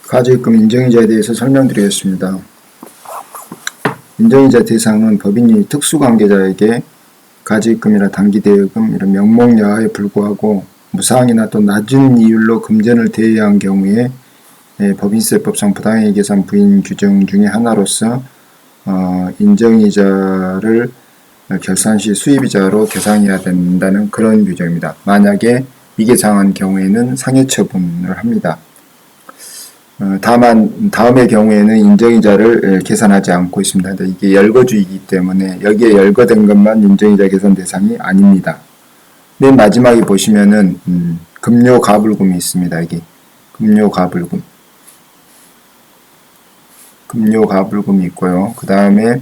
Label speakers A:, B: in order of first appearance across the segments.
A: 가지입금 인정이자에 대해서 설명드리겠습니다. 인정이자 대상은 법인이 특수관계자에게 가지입금이나 단기대여금 이런 명목여하에 불구하고 무상이나 또 낮은 이율로 금전을 대여한 한 경우에 법인세법상 부당이익 계산 부인 규정 중의 하나로서 인정이자를 결산 시 수입이자로 계산해야 된다는 그런 규정입니다. 만약에 미계상한 경우에는 상해처분을 합니다. 다만 다음의 경우에는 인정이자를 계산하지 않고 있습니다. 이게 열거주의이기 때문에 여기에 열거된 것만 인정이자 계산 대상이 아닙니다. 맨 마지막에 보시면은 금료가불금이 있습니다. 여기 금료가불금이 있고요. 그 다음에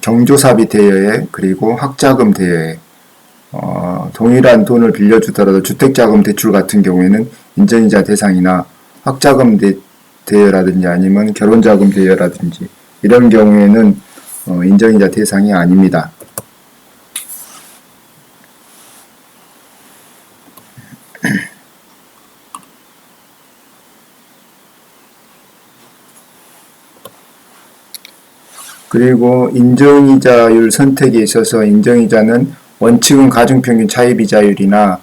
A: 경조사비 대여액 그리고 학자금 대여액 동일한 돈을 빌려주더라도 주택자금 대출 같은 경우에는 인정이자 대상이나 학자금 대여라든지 아니면 결혼자금 대여라든지 이런 경우에는 인정이자 대상이 아닙니다. 그리고 인정이자율 선택에 있어서 인정이자는 원칙은 가중평균 차입이자율이나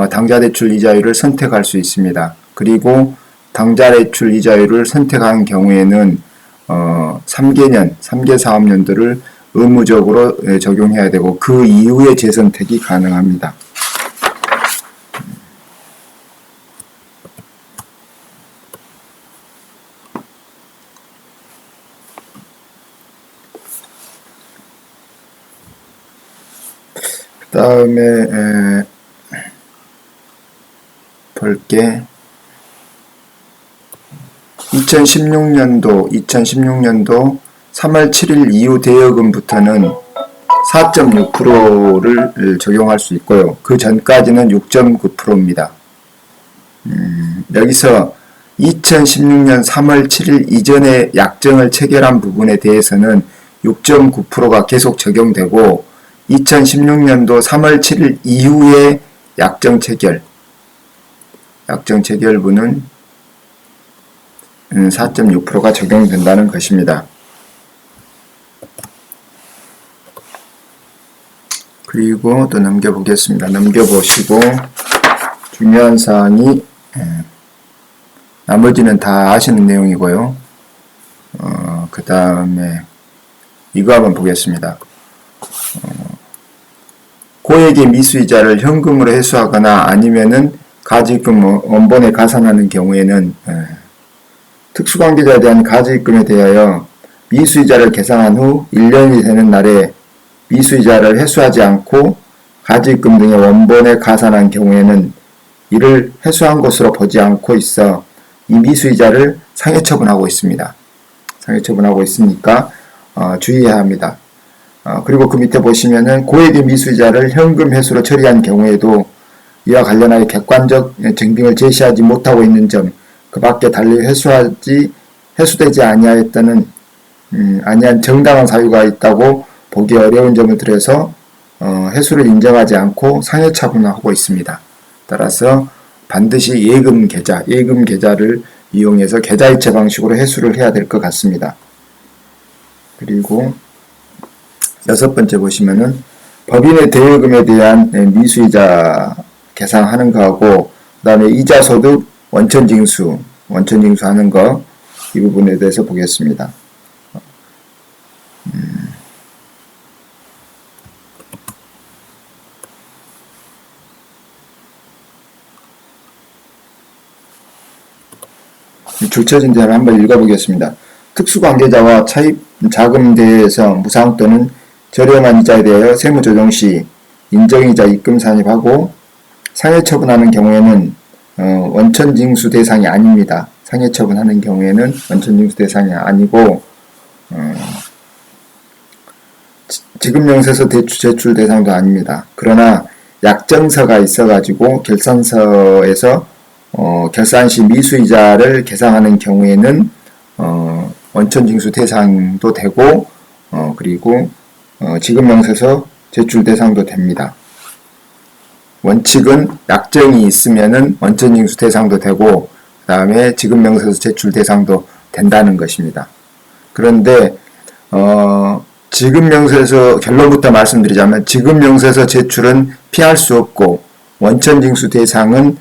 A: 당좌대출 이자율을 선택할 수 있습니다. 그리고 당좌대출 이자율을 선택한 경우에는 3개 사업년도를 의무적으로 적용해야 되고 그 이후에 재선택이 가능합니다. 그 다음에 볼게 2016년도 3월 7일 이후 대여금부터는 4.6%를 적용할 수 있고요. 그 전까지는 6.9%입니다. 여기서 2016년 3월 7일 이전에 약정을 체결한 부분에 대해서는 6.9%가 계속 적용되고 2016년도 3월 7일 이후에 약정 체결분은 4.6%가 적용된다는 것입니다. 그리고 또 넘겨보겠습니다. 넘겨보시고 중요한 사항이 나머지는 다 아시는 내용이고요. 그 다음에 이거 한번 보겠습니다. 고액의 미수이자를 현금으로 회수하거나 아니면은 가지입금 원본에 가산하는 경우에는 특수관계자에 대한 가지입금에 대하여 미수이자를 계산한 후 1년이 되는 날에 미수이자를 회수하지 않고 가지입금 등의 원본에 가산한 경우에는 이를 회수한 것으로 보지 않고 있어 이 미수이자를 상해처분하고 있습니다. 상해처분하고 있으니까 주의해야 합니다. 그리고 그 밑에 보시면은 고액의 미수이자를 현금 회수로 처리한 경우에도 이와 관련하여 객관적 증빙을 제시하지 못하고 있는 점, 그 밖에 달리 회수되지 아니한 정당한 사유가 있다고 보기 어려운 점을 들여서 회수를 인정하지 않고 상해처분하고 있습니다. 따라서 반드시 예금 계좌를 이용해서 계좌이체 방식으로 회수를 해야 될 것 같습니다. 그리고 6번째 보시면은 법인의 대여금에 대한 미수이자 계산하는 거하고 그 다음에 이자소득 원천징수 하는 거 이 부분에 대해서 보겠습니다. 줄쳐진대를 한번 읽어보겠습니다. 특수관계자와 차입자금대에서 무상 또는 저렴한 이자에 대하여 세무조정 시 인정이자 입금 산입하고 상해처분하는 경우에는 원천징수 대상이 아닙니다. 상해처분하는 경우에는 원천징수 대상이 아니고 지급명세서 제출 대상도 아닙니다. 그러나 약정서가 있어가지고 결산서에서 결산 시 미수이자를 계상하는 경우에는 원천징수 대상도 되고 그리고 지급명세서 제출 대상도 됩니다. 원칙은 약정이 있으면은 원천징수 대상도 되고 그 다음에 지급명세서 제출 대상도 된다는 것입니다. 그런데 지급명세서 결론부터 말씀드리자면 지급명세서 제출은 피할 수 없고 원천징수 대상은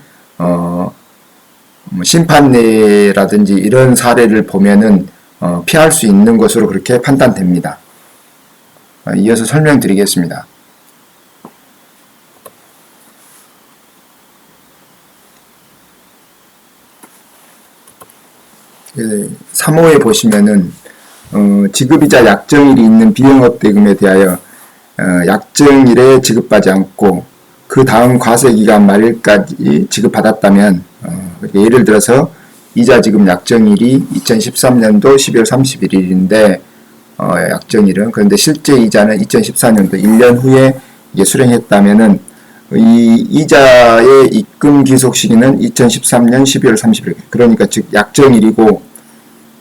A: 심판례라든지 이런 사례를 보면은 피할 수 있는 것으로 그렇게 판단됩니다. 이어서 설명드리겠습니다. 3호에 보시면은 지급이자 약정일이 있는 비영업대금에 대하여 약정일에 지급하지 않고 그 다음 과세기간 말일까지 지급받았다면 예를 들어서 이자 지급 약정일이 2013년도 12월 31일인데 약정일은 그런데 실제 이자는 2014년도 1년 후에 이게 수령했다면은 이 이자의 입금 기속 시기는 2013년 12월 30일 그러니까 즉 약정일이고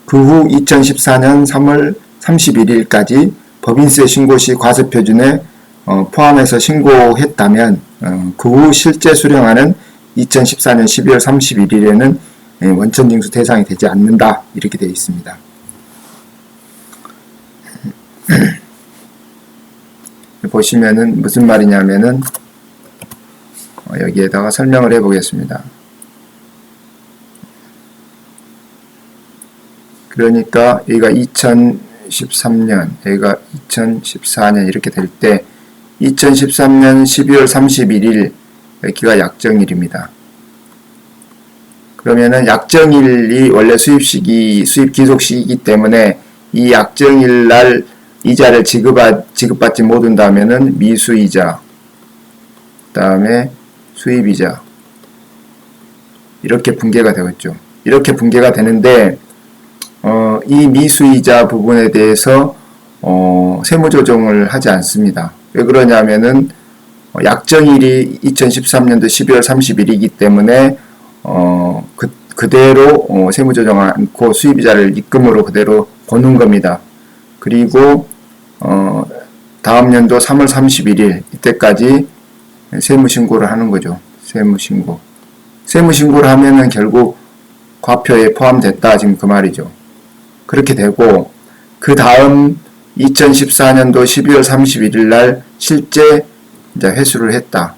A: 그 후 2014년 3월 31일까지 법인세 신고 시 과세표준에 포함해서 신고했다면 그 후 실제 수령하는 2014년 12월 31일에는 원천징수 대상이 되지 않는다 이렇게 되어 있습니다. 보시면은 무슨 말이냐면은 여기에다가 설명을 해 보겠습니다. 그러니까 여기가 2013년, 여기가 2014년 이렇게 될 때 2013년 12월 31일 여기가 약정일입니다. 그러면은 약정일이 원래 수입 기속 시기이기 때문에 이 약정일 날 이자를 지급받지 못한다면은 미수이자, 그 다음에 수입이자 이렇게 분계가 되겠죠. 이렇게 분계가 되는데 이 미수이자 부분에 대해서 세무조정을 하지 않습니다. 왜 그러냐면은 약정일이 2013년도 12월 30일이기 때문에 그대로 세무조정을 않고 수입이자를 입금으로 그대로 보는 겁니다. 그리고 다음 연도 3월 31일 이때까지 세무신고를 하는 거죠. 세무신고를 하면은 결국 과표에 포함됐다 지금 그 말이죠. 그렇게 되고 그 다음 2014년도 12월 31일 날 실제 이제 회수를 했다.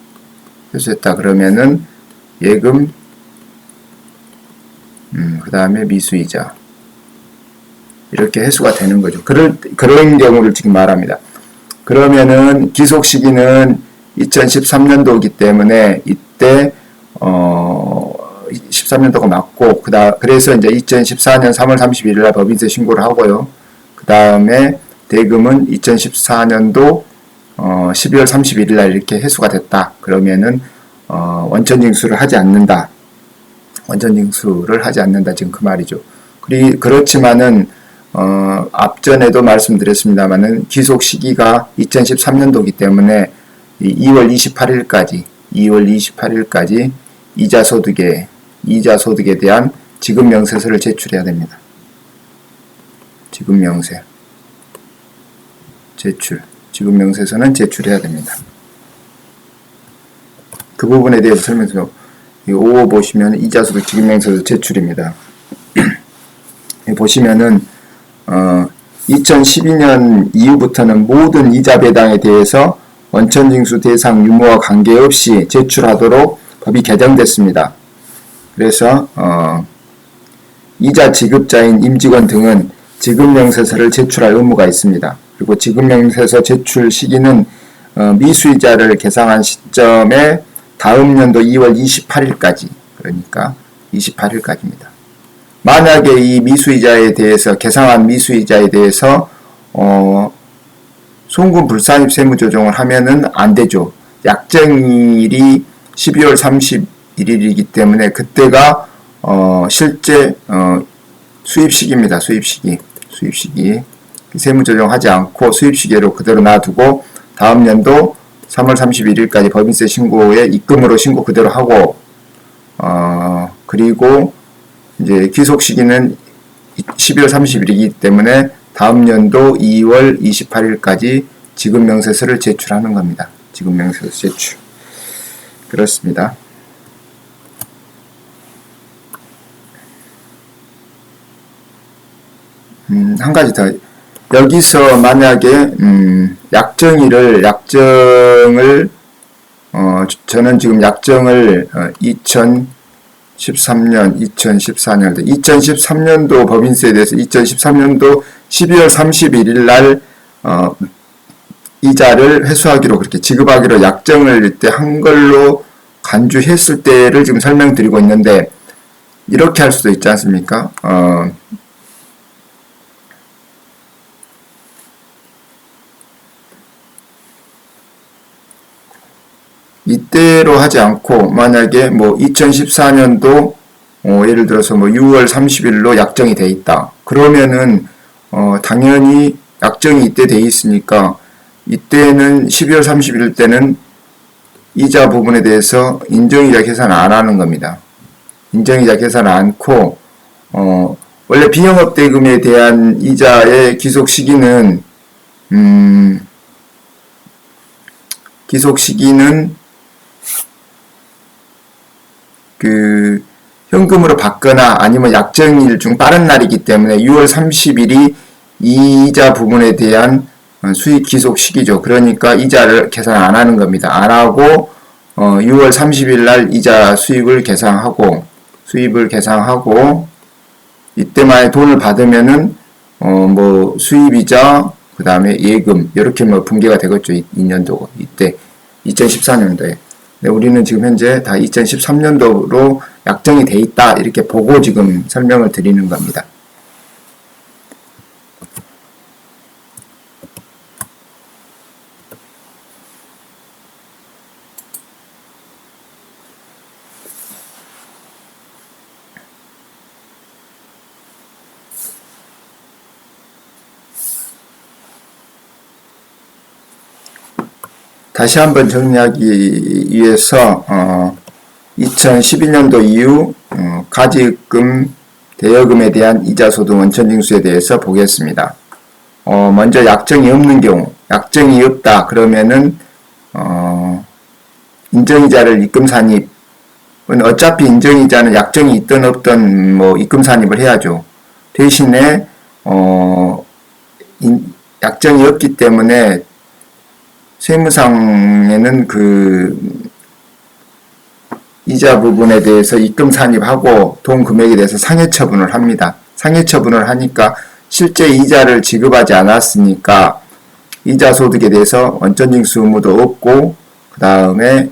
A: 그러면은 예금 그 다음에 미수이자 이렇게 회수가 되는 거죠. 그런 경우를 지금 말합니다. 그러면은 기속 시기는 2013년도이기 때문에 이때 13년도가 맞고 그래서 이제 2014년 3월 31일 날 법인세 신고를 하고요. 그 다음에 대금은 2014년도 12월 31일 날 이렇게 회수가 됐다. 그러면은 원천징수를 하지 않는다. 지금 그 말이죠. 그렇지만은 앞전에도 말씀드렸습니다만은 기속 시기가 2013년도이기 때문에 2월 28일까지 이자 소득에 대한 지급명세서를 제출해야 됩니다. 지급명세서는 제출해야 됩니다. 그 부분에 대해서 설명드리고 5호 보시면 이자소득 지급명세서 제출입니다. 보시면은 2012년 이후부터는 모든 이자 배당에 대해서 원천징수 대상 유무와 관계없이 제출하도록 법이 개정됐습니다. 그래서 이자 지급자인 임직원 등은 지급명세서를 제출할 의무가 있습니다. 그리고 지급명세서 제출 시기는 미수이자를 계상한 시점에 다음 연도 2월 28일까지 그러니까 28일까지입니다. 만약에 이 미수이자에 대해서 계상한 미수이자에 대해서 송금 불산입 세무조정을 하면은 안 되죠. 약정일이 12월 31일이기 때문에 그때가 실제 수입시기입니다. 수입시기 세무조정하지 않고 수입시기로 그대로 놔두고 다음 연도 3월 31일까지 법인세 신고에 입금으로 신고 그대로 하고 그리고 이제 기속시기는 12월 30일이기 때문에 다음 연도 2월 28일까지 지급명세서를 제출하는 겁니다. 지급명세서 제출. 그렇습니다. 한 가지 더. 여기서 만약에, 약정을, 저는 지금 약정을, 2013년, 2014년도, 2013년도 법인세에 대해서 2013년도 12월 31일 날, 이자를 회수하기로 그렇게 지급하기로 약정을 이때 한 걸로 간주했을 때를 지금 설명드리고 있는데, 이렇게 할 수도 있지 않습니까? 이때로 하지 않고 만약에 뭐 2014년도 예를 들어서 뭐 6월 30일로 약정이 돼 있다. 그러면은 당연히 약정이 이때 돼 있으니까 이때는 12월 30일 때는 이자 부분에 대해서 인정이자 계산 안 하는 겁니다. 인정이자 계산 않고 원래 비영업 대금에 대한 이자의 기속 시기는 그 현금으로 받거나 아니면 약정일 중 빠른 날이기 때문에 6월 30일이 이자 부분에 대한 수익 기속 시기죠. 그러니까 이자를 계산 안 하는 겁니다. 안 하고 6월 30일 날 이자 수입을 계산하고 이때만에 돈을 받으면은 뭐 수입이자 그 다음에 예금 이렇게 뭐 분계가 되겠죠. 2년도 이때 2014년도에. 네, 우리는 지금 현재 다 2013년도로 약정이 돼 있다 이렇게 보고 지금 설명을 드리는 겁니다. 다시 한번 정리하기 위해서 2012년도 이후 가지금, 대여금에 대한 이자소득 원천징수에 대해서 보겠습니다. 먼저 약정이 없는 경우, 약정이 없다 그러면은 인정이자를 입금산입, 어차피 인정이자는 약정이 있든 없든 뭐 입금산입을 해야죠. 대신에 약정이 없기 때문에 세무상에는 그 이자 부분에 대해서 입금 산입하고 돈 금액에 대해서 상해 처분을 합니다. 상해 처분을 하니까 실제 이자를 지급하지 않았으니까 이자 소득에 대해서 원천징수 의무도 없고 그 다음에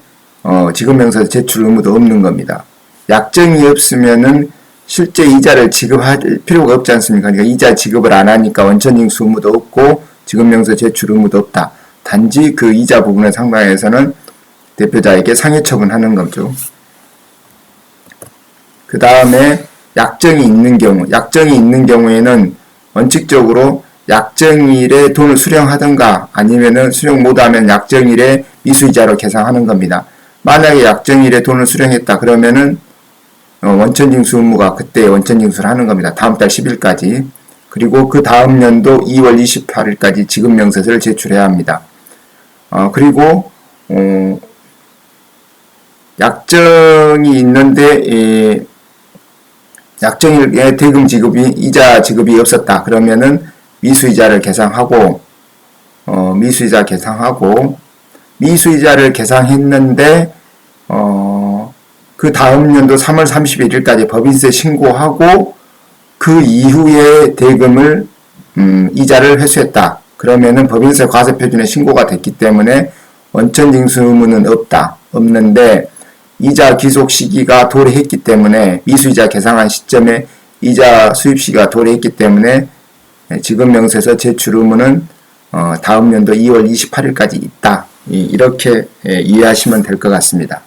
A: 지급명세 제출 의무도 없는 겁니다. 약정이 없으면은 실제 이자를 지급할 필요가 없지 않습니까? 그러니까 이자 지급을 안 하니까 원천징수 의무도 없고 지급명세 제출 의무도 없다. 단지 그 이자 부분에 상당해서는 대표자에게 상해 처분하는 거죠. 그 다음에 약정이 있는 경우에는 원칙적으로 약정일에 돈을 수령하든가 아니면은 수령 못하면 약정일에 미수이자로 계산하는 겁니다. 만약에 약정일에 돈을 수령했다 그러면은 원천징수 의무가 그때 원천징수를 하는 겁니다. 다음 달 10일까지. 그리고 그 다음 연도 2월 28일까지 지급명세서를 제출해야 합니다. 그리고 약정이 있는데 약정일에 대금 지급이 이자 지급이 없었다 그러면은 미수이자를 계산하고 미수이자를 계산했는데 그 다음 연도 3월 31일까지 법인세 신고하고 그 이후에 대금을 이자를 회수했다. 그러면은 법인세 과세표준에 신고가 됐기 때문에 원천징수 의무는 없는데 이자 기속 시기가 도래했기 때문에 미수이자 계상한 시점에 이자 수입 시기가 도래했기 때문에 지급명세서 제출 의무는 다음 연도 2월 28일까지 있다. 이렇게 이해하시면 될 것 같습니다.